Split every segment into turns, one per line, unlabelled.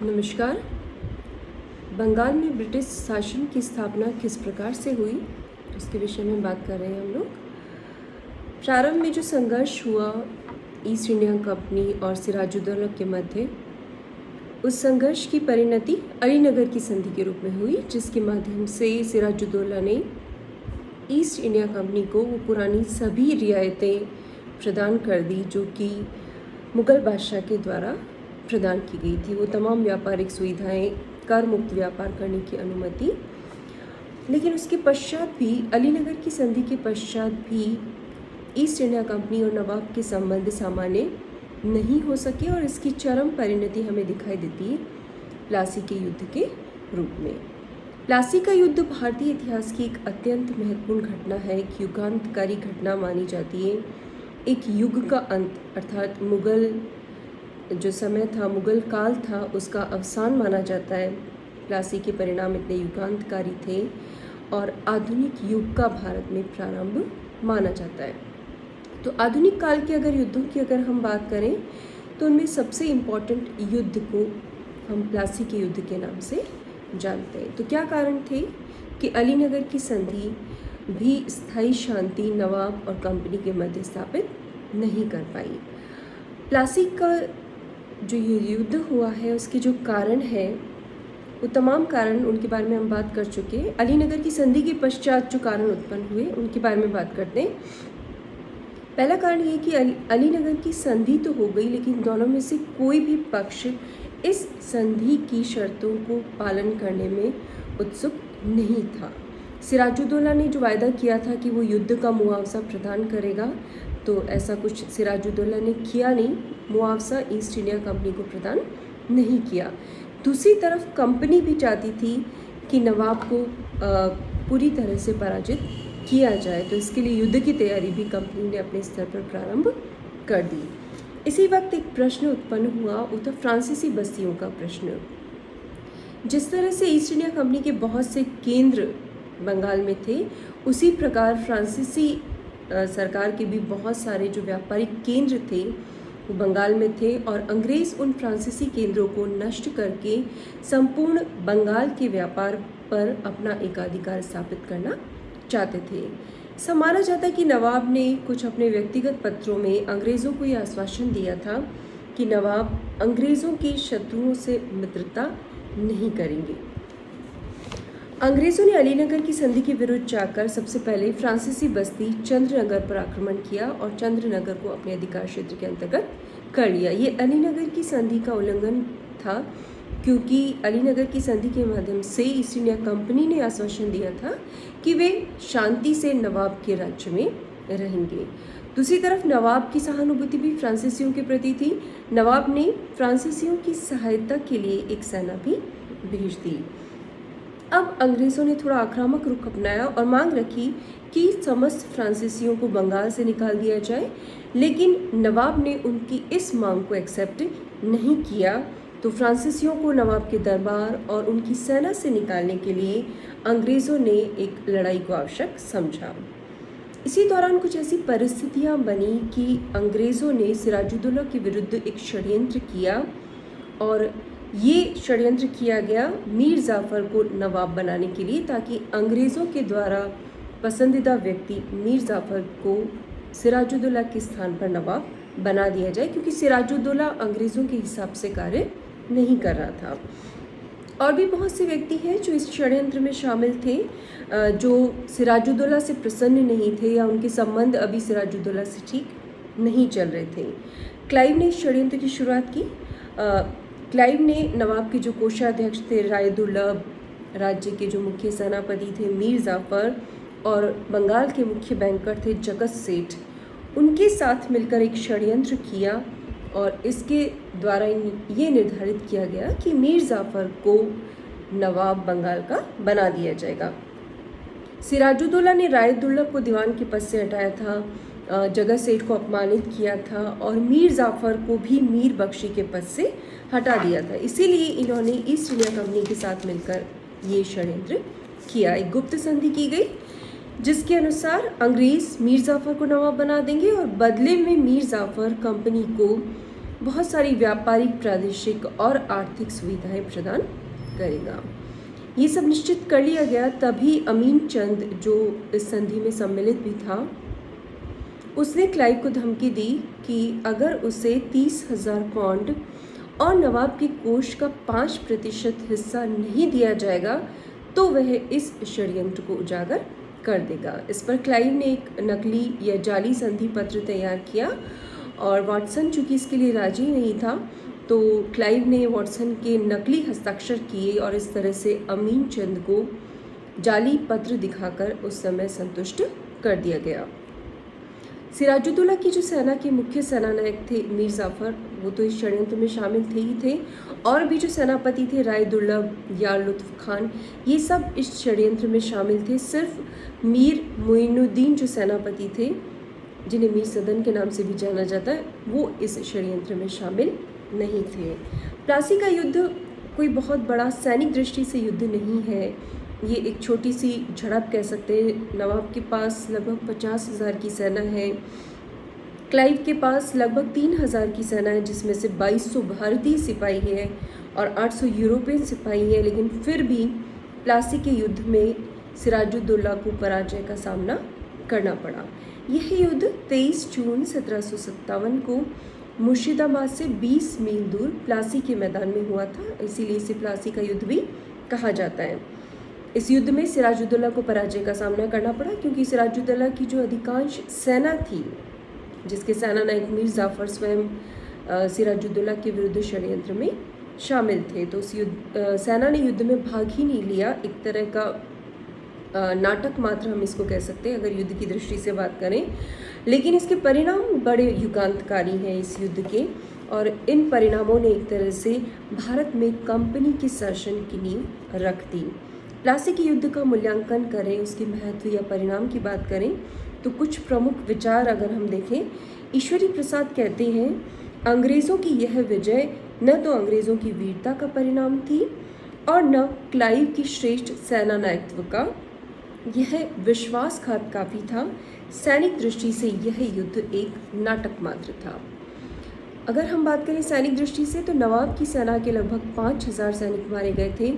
नमस्कार। बंगाल में ब्रिटिश शासन की स्थापना किस प्रकार से हुई, उसके विषय में बात कर रहे हैं हम लोग। प्रारंभ में जो संघर्ष हुआ ईस्ट इंडिया कंपनी और सिराजुद्दौला के मध्य, उस संघर्ष की परिणति अलीनगर की संधि के रूप में हुई, जिसके माध्यम से सिराजुद्दौला ने ईस्ट इंडिया कंपनी को वो पुरानी सभी रियायतें प्रदान कर दी जो कि मुग़ल बादशाह के द्वारा प्रदान की गई थी। वो तमाम व्यापारिक सुविधाएं, कर मुक्त व्यापार करने की अनुमति। लेकिन उसके पश्चात भी, अलीनगर की संधि के पश्चात भी ईस्ट इंडिया कंपनी और नवाब के संबंध सामान्य नहीं हो सके और इसकी चरम परिणति हमें दिखाई देती है प्लासी के युद्ध के रूप में। प्लासी का युद्ध भारतीय इतिहास की एक अत्यंत महत्वपूर्ण घटना है, एक युगांतकारी घटना मानी जाती है। एक युग का अंत, अर्थात मुग़ल जो समय था, मुग़ल काल था, उसका अवसान माना जाता है। प्लासी के परिणाम इतने युगांतकारी थे और आधुनिक युग का भारत में प्रारंभ माना जाता है। तो आधुनिक काल के युद्धों की हम बात करें तो उनमें सबसे इम्पॉर्टेंट युद्ध को हम प्लासी के युद्ध के नाम से जानते हैं। तो क्या कारण थे कि अलीनगर की संधि भी स्थायी शांति नवाब और कंपनी के मध्य स्थापित नहीं कर पाई। प्लासी का जो युद्ध हुआ है, उसके जो कारण है, वो तमाम कारण, उनके बारे में हम बात कर चुके हैं। अलीनगर की संधि के पश्चात जो कारण उत्पन्न हुए, उनके बारे में बात करते हैं। पहला कारण ये कि अलीनगर की संधि तो हो गई, लेकिन दोनों में से कोई भी पक्ष इस संधि की शर्तों को पालन करने में उत्सुक नहीं था। सिराजुद्दौला ने जो वायदा किया था कि वो युद्ध का मुआवजा प्रदान करेगा, तो ऐसा कुछ सिराजुद्दौला ने किया नहीं। मुआवजा ईस्ट इंडिया कंपनी को प्रदान नहीं किया। दूसरी तरफ कंपनी भी चाहती थी कि नवाब को पूरी तरह से पराजित किया जाए, तो इसके लिए युद्ध की तैयारी भी कंपनी ने अपने स्तर पर प्रारंभ कर दी। इसी वक्त एक प्रश्न उत्पन्न हुआ, वो था फ्रांसीसी बस्तियों का प्रश्न। जिस तरह से ईस्ट इंडिया कंपनी के बहुत से केंद्र बंगाल में थे, उसी प्रकार फ्रांसीसी सरकार के भी बहुत सारे जो व्यापारिक केंद्र थे वो बंगाल में थे और अंग्रेज़ उन फ्रांसीसी केंद्रों को नष्ट करके संपूर्ण बंगाल के व्यापार पर अपना एकाधिकार स्थापित करना चाहते थे। ऐसा माना जाता है कि नवाब ने कुछ अपने व्यक्तिगत पत्रों में अंग्रेज़ों को यह आश्वासन दिया था कि नवाब अंग्रेज़ों के शत्रुओं से मित्रता नहीं करेंगे। अंग्रेज़ों ने अलीनगर की संधि के विरुद्ध जाकर सबसे पहले फ्रांसीसी बस्ती चंद्रनगर पर आक्रमण किया और चंद्रनगर को अपने अधिकार क्षेत्र के अंतर्गत कर लिया। ये अलीनगर की संधि का उल्लंघन था, क्योंकि अलीनगर की संधि के माध्यम से ईस्ट इंडिया कंपनी ने आश्वासन दिया था कि वे शांति से नवाब के राज्य में रहेंगे। दूसरी तरफ नवाब की सहानुभूति भी फ्रांसीसियों के प्रति थी। नवाब ने फ्रांसीसियों की सहायता के लिए एक सेना भी भेज दी। अब अंग्रेज़ों ने थोड़ा आक्रामक रुख अपनाया और मांग रखी कि समस्त फ्रांसीसियों को बंगाल से निकाल दिया जाए, लेकिन नवाब ने उनकी इस मांग को एक्सेप्ट नहीं किया। तो फ्रांसीसियों को नवाब के दरबार और उनकी सेना से निकालने के लिए अंग्रेज़ों ने एक लड़ाई को आवश्यक समझा। इसी दौरान कुछ ऐसी परिस्थितियां बनी कि अंग्रेज़ों ने सिराजुद्दौला के विरुद्ध एक षड्यंत्र किया और ये षड्यंत्र किया गया मीर जाफ़र को नवाब बनाने के लिए, ताकि अंग्रेज़ों के द्वारा पसंदीदा व्यक्ति मीर जाफ़र को सिराजुद्दौला के स्थान पर नवाब बना दिया जाए, क्योंकि सिराजुद्दौला अंग्रेज़ों के हिसाब से कार्य नहीं कर रहा था। और भी बहुत से व्यक्ति हैं जो इस षड्यंत्र में शामिल थे, जो सिराजुद्दौला से प्रसन्न नहीं थे या उनके संबंध अभी सिराजुद्दौला से ठीक नहीं चल रहे थे। क्लाइव ने इस षड्यंत्र की शुरुआत की। क्लाइव ने नवाब के जो कोषाध्यक्ष थे रायदुर्लभ, राज्य के जो मुख्य सेनापति थे मीर जाफ़र और बंगाल के मुख्य बैंकर थे जगत सेठ, उनके साथ मिलकर एक षड्यंत्र किया और इसके द्वारा ये निर्धारित किया गया कि मीर जाफ़र को नवाब बंगाल का बना दिया जाएगा। सिराजुद्दौला ने रायदुर्लभ को दीवान के पद से हटाया था, जगत सेठ को अपमानित किया था और मीर जाफ़र को भी मीर बख्शी के पद से हटा दिया था। इसीलिए इन्होंने ईस्ट इंडिया कंपनी के साथ मिलकर ये षड्यंत्र किया। एक गुप्त संधि की गई जिसके अनुसार अंग्रेज़ मीर जाफ़र को नवाब बना देंगे और बदले में मीर जाफ़र कंपनी को बहुत सारी व्यापारिक, प्रादेशिक और आर्थिक सुविधाएं प्रदान करेगा। ये सब निश्चित कर लिया गया, तभी अमीन चंद जो इस संधि में सम्मिलित भी था, उसने क्लाइव को धमकी दी कि अगर उसे 30,000 पाउंड और नवाब के कोष का 5% हिस्सा नहीं दिया जाएगा तो वह इस षड्यंत्र को उजागर कर देगा। इस पर क्लाइव ने एक नकली या जाली संधि पत्र तैयार किया और वॉटसन चूंकि इसके लिए राजी नहीं था, तो क्लाइव ने वॉटसन के नकली हस्ताक्षर किए और इस तरह से अमीन चंद को जाली पत्र दिखाकर उस समय संतुष्ट कर दिया गया। सिराजुद्दौला की जो सेना के मुख्य सेनानायक थे मीर जाफर, वो तो इस षड्यंत्र में शामिल थे ही थे, और भी जो सेनापति थे राय दुर्लभ, यार लुत्फ खान, ये सब इस षड्यंत्र में शामिल थे। सिर्फ मीर मोइनुद्दीन जो सेनापति थे, जिन्हें मीर सदन के नाम से भी जाना जाता है, वो इस षड्यंत्र में शामिल नहीं थे। प्लासी का युद्ध कोई बहुत बड़ा सैनिक दृष्टि से युद्ध नहीं है, ये एक छोटी सी झड़प कह सकते हैं। नवाब के पास लगभग 50,000 की सेना है, क्लाइव के पास लगभग 3,000 की सेना है, जिसमें से 2200 भारतीय सिपाही है और 800 यूरोपियन सिपाही है, लेकिन फिर भी प्लासी के युद्ध में सिराजुद्दौला को पराजय का सामना करना पड़ा। यह युद्ध 23 जून 1757 को मुर्शिदाबाद से 20 मील दूर प्लासी के मैदान में हुआ था, इसीलिए इसे प्लासी का युद्ध भी कहा जाता है। इस युद्ध में सिराजुद्दौला को पराजय का सामना करना पड़ा, क्योंकि सिराजुद्दौला की जो अधिकांश सेना थी, जिसके सेनानायक मीर जाफर स्वयं सिराजुद्दौला के विरुद्ध षड्यंत्र में शामिल थे, तो उस सेना ने युद्ध में भाग ही नहीं लिया। एक तरह का नाटक मात्र हम इसको कह सकते हैं अगर युद्ध की दृष्टि से बात करें, लेकिन इसके परिणाम बड़े युगांतकारी हैं इस युद्ध के, और इन परिणामों ने एक तरह से भारत में कंपनी के शासन की नींव रख दी। प्लासी के युद्ध का मूल्यांकन करें, उसके महत्व या परिणाम की बात करें, तो कुछ प्रमुख विचार अगर हम देखें, ईश्वरी प्रसाद कहते हैं, अंग्रेज़ों की यह विजय न तो अंग्रेज़ों की वीरता का परिणाम थी और न क्लाइव की श्रेष्ठ सेनानायकत्व का, यह विश्वासघात काफ़ी था। सैनिक दृष्टि से यह युद्ध एक नाटक मात्र था। अगर हम बात करें सैनिक दृष्टि से, तो नवाब की सेना के लगभग 5,000 सैनिक मारे गए थे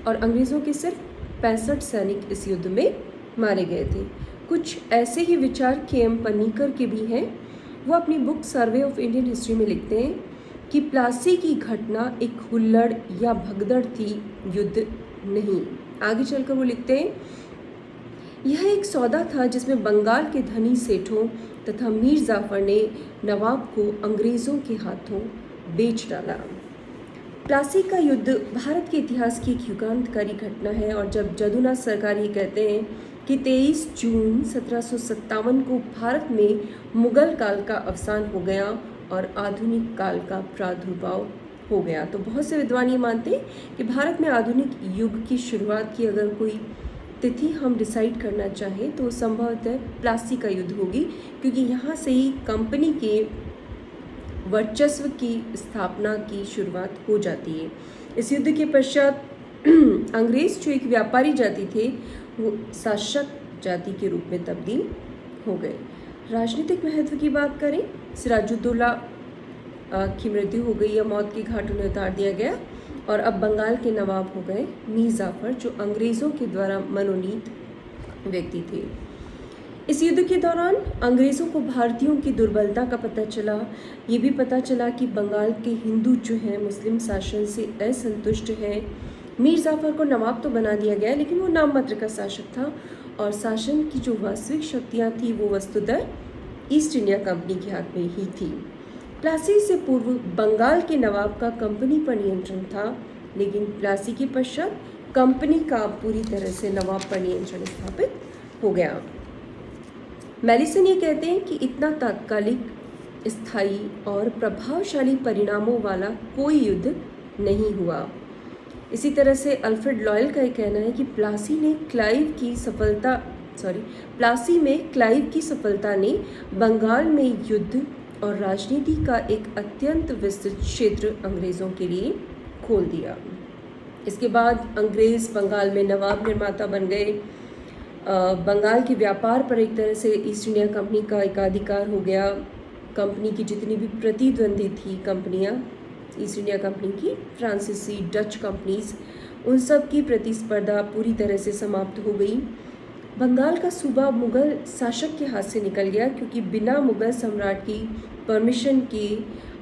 और अंग्रेज़ों के सिर्फ 65 सैनिक इस युद्ध में मारे गए थे। कुछ ऐसे ही विचार KM पन्नीकर के भी हैं। वो अपनी book survey of Indian history में लिखते हैं कि प्लासी की घटना एक हुल्लड़ या भगदड़ थी, युद्ध नहीं। आगे चलकर वो लिखते हैं, यह एक सौदा था जिसमें बंगाल के धनी सेठों तथा मीर जाफर ने नवाब को अंग्रेज़ों के हाथों बेच डाला। प्लासी का युद्ध भारत के इतिहास की एक युगांतकारी घटना है, और जब जदुनाथ सरकार ये कहते हैं कि 23 जून 1757 को भारत में मुगल काल का अवसान हो गया और आधुनिक काल का प्रादुर्भाव हो गया, तो बहुत से विद्वान ये मानते हैं कि भारत में आधुनिक युग की शुरुआत की अगर कोई तिथि हम डिसाइड करना चाहें तो संभवतः प्लासी का युद्ध होगी, क्योंकि यहाँ से ही कंपनी के वर्चस्व की स्थापना की शुरुआत हो जाती है। इस युद्ध के पश्चात अंग्रेज जो एक व्यापारी जाति थे, वो शासक जाति के रूप में तब्दील हो गए। राजनीतिक महत्व की बात करें, सिराजुद्दौला की मृत्यु हो गई या मौत के घाट उन्हें उतार दिया गया, और अब बंगाल के नवाब हो गए मीर जाफर, जो अंग्रेज़ों के द्वारा मनोनीत व्यक्ति थे। इस युद्ध के दौरान अंग्रेज़ों को भारतीयों की दुर्बलता का पता चला। ये भी पता चला कि बंगाल के हिंदू जो हैं मुस्लिम शासन से असंतुष्ट हैं। मीर जाफर को नवाब तो बना दिया गया, लेकिन वो नाम मात्र का शासक था, और शासन की जो वास्तविक शक्तियाँ थी वो वस्तुतः ईस्ट इंडिया कंपनी के हाथ में ही थी। प्लासी से पूर्व बंगाल के नवाब का कंपनी पर नियंत्रण था, लेकिन प्लासी के पश्चात कंपनी का पूरी तरह से नवाब पर नियंत्रण स्थापित हो गया। मेलिसन ये कहते हैं कि इतना तात्कालिक, स्थायी और प्रभावशाली परिणामों वाला कोई युद्ध नहीं हुआ। इसी तरह से अल्फ्रेड लॉयल का ये कहना है कि प्लासी में क्लाइव की सफलता ने बंगाल में युद्ध और राजनीति का एक अत्यंत विस्तृत क्षेत्र अंग्रेज़ों के लिए खोल दिया। इसके बाद अंग्रेज़ बंगाल में नवाब निर्माता बन गए। बंगाल के व्यापार पर एक तरह से ईस्ट इंडिया कंपनी का एकाधिकार हो गया। कंपनी की जितनी भी प्रतिद्वंदी थी कंपनियां, ईस्ट इंडिया कंपनी की, फ्रांसीसी, डच कंपनीज, उन सब की प्रतिस्पर्धा पूरी तरह से समाप्त हो गई। बंगाल का सूबा मुगल शासक के हाथ से निकल गया, क्योंकि बिना मुगल सम्राट की परमिशन के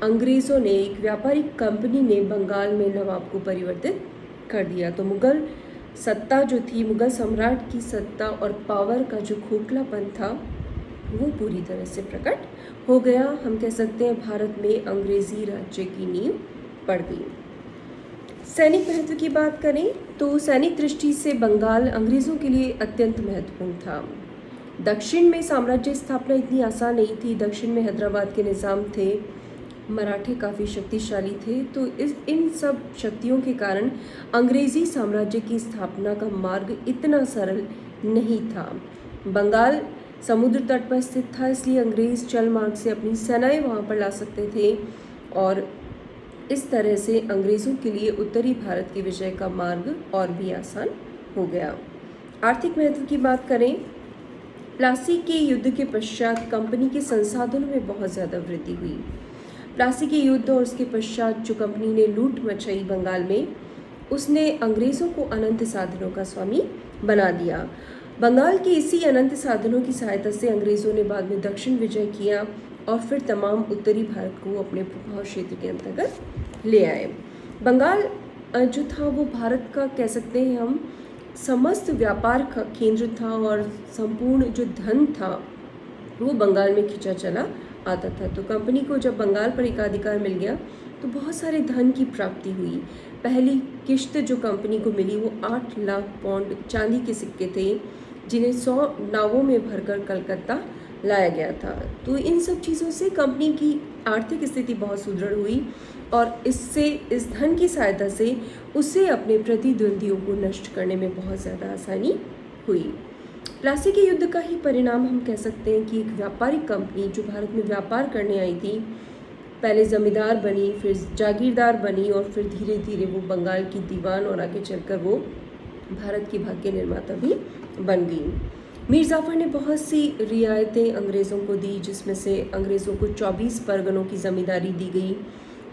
अंग्रेज़ों ने, एक व्यापारिक कंपनी ने बंगाल में नवाब को परिवर्तित कर दिया। तो मुगल सत्ता जो थी, मुगल सम्राट की सत्ता और पावर का जो खोखलापन था, वो पूरी तरह से प्रकट हो गया। हम कह सकते हैं भारत में अंग्रेजी राज्य की नींव पड़ गई। सैनिक महत्व की बात करें तो सैनिक दृष्टि से बंगाल अंग्रेज़ों के लिए अत्यंत महत्वपूर्ण था। दक्षिण में साम्राज्य स्थापना इतनी आसान नहीं थी। दक्षिण में हैदराबाद के निज़ाम थे, मराठे काफ़ी शक्तिशाली थे, तो इन सब शक्तियों के कारण अंग्रेज़ी साम्राज्य की स्थापना का मार्ग इतना सरल नहीं था। बंगाल समुद्र तट पर स्थित था, इसलिए अंग्रेज़ जल मार्ग से अपनी सेनाएं वहाँ पर ला सकते थे, और इस तरह से अंग्रेज़ों के लिए उत्तरी भारत की विजय का मार्ग और भी आसान हो गया। आर्थिक महत्व की बात करें, प्लासी के युद्ध के पश्चात कंपनी के संसाधनों में बहुत ज़्यादा वृद्धि हुई। प्लासी के युद्ध और उसके पश्चात जो कंपनी ने लूट मचाई बंगाल में, उसने अंग्रेज़ों को अनंत साधनों का स्वामी बना दिया। बंगाल के इसी अनंत साधनों की सहायता से अंग्रेज़ों ने बाद में दक्षिण विजय किया और फिर तमाम उत्तरी भारत को अपने प्रभाव क्षेत्र के अंतर्गत ले आए। बंगाल जो था वो भारत का, कह सकते हैं हम, समस्त व्यापार का केंद्र था, और संपूर्ण जो धन था वो बंगाल में खिंचा चला आता था। तो कंपनी को जब बंगाल पर एकाधिकार मिल गया तो बहुत सारे धन की प्राप्ति हुई। पहली किश्त जो कंपनी को मिली वो 8 लाख पाउंड चांदी के सिक्के थे, जिन्हें 100 नावों में भरकर कलकत्ता लाया गया था। तो इन सब चीज़ों से कंपनी की आर्थिक स्थिति बहुत सुदृढ़ हुई, और इससे, इस धन की सहायता से उसे अपने प्रतिद्वंदियों को नष्ट करने में बहुत ज़्यादा आसानी हुई। प्लासी के युद्ध का ही परिणाम हम कह सकते हैं कि एक व्यापारिक कंपनी जो भारत में व्यापार करने आई थी, पहले जमींदार बनी, फिर जागीरदार बनी, और फिर धीरे धीरे वो बंगाल की दीवान, और आगे चलकर वो भारत की भाग्य निर्माता भी बन गई। मीर जाफ़र ने बहुत सी रियायतें अंग्रेज़ों को दी, जिसमें से अंग्रेज़ों को 24 परगनों की ज़मींदारी दी गई,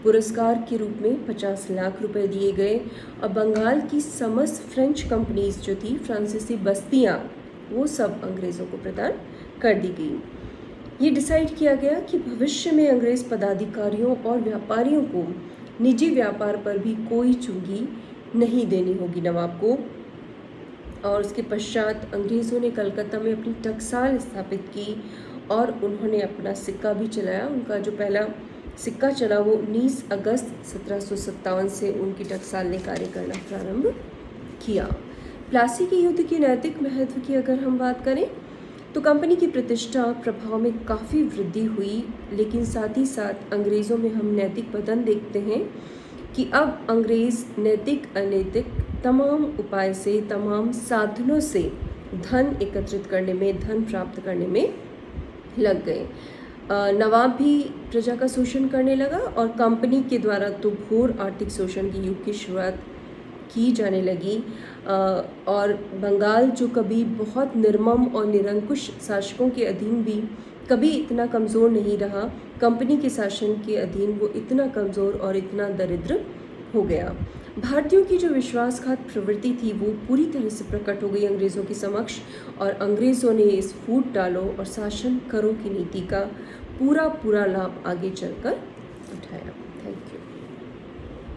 पुरस्कार के रूप में 50 लाख रुपए दिए गए, और बंगाल की समस्त फ्रेंच कंपनीज जो थी, फ्रांसीसी बस्तियाँ, वो सब अंग्रेज़ों को प्रदान कर दी गई। ये डिसाइड किया गया कि भविष्य में अंग्रेज़ पदाधिकारियों और व्यापारियों को निजी व्यापार पर भी कोई चुंगी नहीं देनी होगी नवाब को। और उसके पश्चात अंग्रेज़ों ने कलकत्ता में अपनी टकसाल स्थापित की, और उन्होंने अपना सिक्का भी चलाया। उनका जो पहला सिक्का चला वो 19 अगस्त 1757 से उनकी टकसाल ने कार्य करना प्रारंभ किया। प्लासी के युद्ध के नैतिक महत्व की अगर हम बात करें तो कंपनी की प्रतिष्ठा, प्रभाव में काफ़ी वृद्धि हुई, लेकिन साथ ही साथ अंग्रेज़ों में हम नैतिक पतन देखते हैं कि अब अंग्रेज़ नैतिक अनैतिक तमाम उपाय से, तमाम साधनों से धन एकत्रित करने में, धन प्राप्त करने में लग गए। नवाब भी प्रजा का शोषण करने लगा, और कंपनी के द्वारा तो घोर आर्थिक शोषण के युग की शुरुआत की जाने लगी। और बंगाल जो कभी बहुत निर्मम और निरंकुश शासकों के अधीन भी कभी इतना कमज़ोर नहीं रहा, कंपनी के शासन के अधीन वो इतना कमज़ोर और इतना दरिद्र हो गया। भारतीयों की जो विश्वासघात प्रवृत्ति थी वो पूरी तरह से प्रकट हो गई अंग्रेज़ों के समक्ष, और अंग्रेज़ों ने इस फूट डालो और शासन करो की नीति का पूरा लाभ आगे चलकर उठाया।